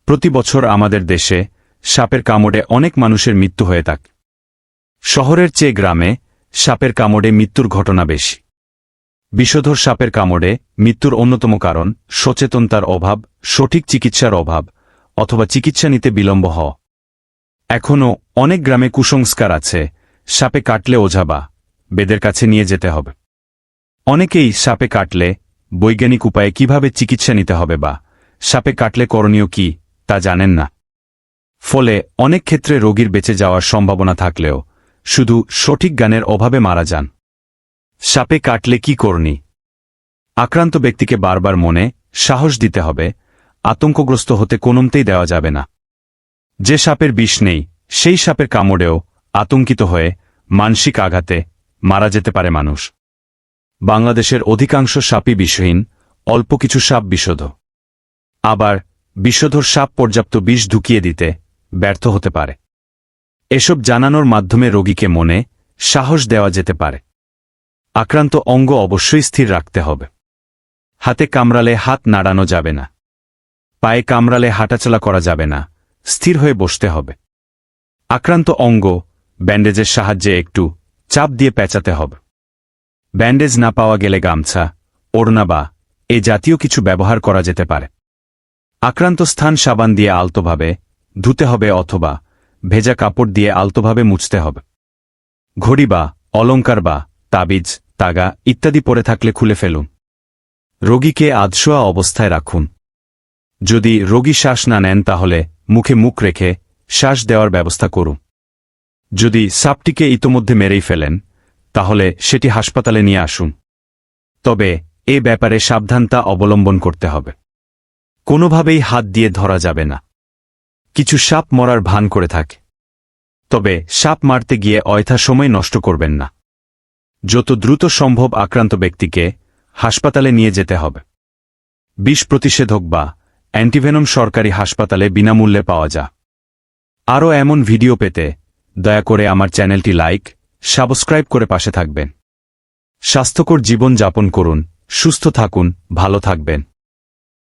প্রতি বছর আমাদের দেশে সাপের কামড়ে অনেক মানুষের মৃত্যু হয়ে থাকে। শহরের চেয়ে গ্রামে সাপের কামড়ে মৃত্যুর ঘটনা বেশি। বিষধর সাপের কামড়ে মৃত্যুর অন্যতম কারণ সচেতনতার অভাব, সঠিক চিকিৎসার অভাব অথবা চিকিৎসা নিতে বিলম্ব হওয়া। এখনও অনেক গ্রামে কুসংস্কার আছে, সাপে কাটলে ওঝা বা বেদের কাছে নিয়ে যেতে হবে। অনেকেই সাপে কাটলে বৈজ্ঞানিক উপায়ে কিভাবে চিকিৎসা নিতে হবে বা সাপে কাটলে করণীয় কি তা জানেন না। ফলে অনেক ক্ষেত্রে রোগীর বেঁচে যাওয়ার সম্ভাবনা থাকলেও শুধু সঠিক জ্ঞানের অভাবে মারা যান। সাপে কাটলে কি করণীয়? আক্রান্ত ব্যক্তিকে বারবার মনে সাহস দিতে হবে, আতঙ্কগ্রস্ত হতে কোনোমতেই দেওয়া যাবে না। যে সাপের বিষ নেই সেই সাপের কামড়েও আতঙ্কিত হয়ে মানসিক আঘাতে মারা যেতে পারে মানুষ। বাংলাদেশের অধিকাংশ সাপই বিষহীন, অল্প কিছু সাপ বিষধ। আবার বিষধর সাপ পর্যাপ্ত বিষ ঢুকিয়ে দিতে ব্যর্থ হতে পারে। এসব জানানোর মাধ্যমে রোগীকে মনে সাহস দেওয়া যেতে পারে। আক্রান্ত অঙ্গ অবশ্যই স্থির রাখতে হবে। হাতে কামড়ালে হাত নাড়ানো যাবে না। পায়ে কামড়ালে হাঁটাচলা করা যাবে না, স্থির হয়ে বসতে হবে। আক্রান্ত অঙ্গ ব্যান্ডেজের সাহায্যে একটু চাপ দিয়ে পেঁচাতে হবে। ব্যান্ডেজ না পাওয়া গেলে গামছা, ওড়না বা এ জাতীয় কিছু ব্যবহার করা যেতে পারে। আক্রান্ত স্থান সাবান দিয়ে আলতোভাবে ধুতে হবে অথবা ভেজা কাপড় দিয়ে আলতোভাবে মুছতে হবে। ঘড়ি বা অলংকার বা তাবিজ, তাগা ইত্যাদি পরে থাকলে খুলে ফেলুন। রোগীকে আধশোয়া অবস্থায় রাখুন। যদি রোগী শ্বাস না নেন তাহলে মুখে মুখ রেখে শ্বাস দেওয়ার ব্যবস্থা করুন। যদি সাপটিকে ইতোমধ্যে মেরেই ফেলেন তাহলে সেটি হাসপাতালে নিয়ে আসুন। তবে এ ব্যাপারে সাবধানতা অবলম্বন করতে হবে। কোনোভাবেই হাত দিয়ে ধরা যাবে না। কিছু সাপ মরার ভান করে থাকে। তবে সাপ মারতে গিয়ে অযথা সময় নষ্ট করবেন না। যত দ্রুত সম্ভব আক্রান্ত ব্যক্তিকে হাসপাতালে নিয়ে যেতে হবে। বিষ প্রতিষেধক বা অ্যান্টিভেনম সরকারি হাসপাতালে বিনামূল্যে পাওয়া যায়। আরও এমন ভিডিও পেতে দয়া করে আমার চ্যানেলটি লাইক, সাবস্ক্রাইব করে পাশে থাকবেন। স্বাস্থ্যকর জীবন যাপন করুন, সুস্থ থাকুন, ভালো থাকবেন।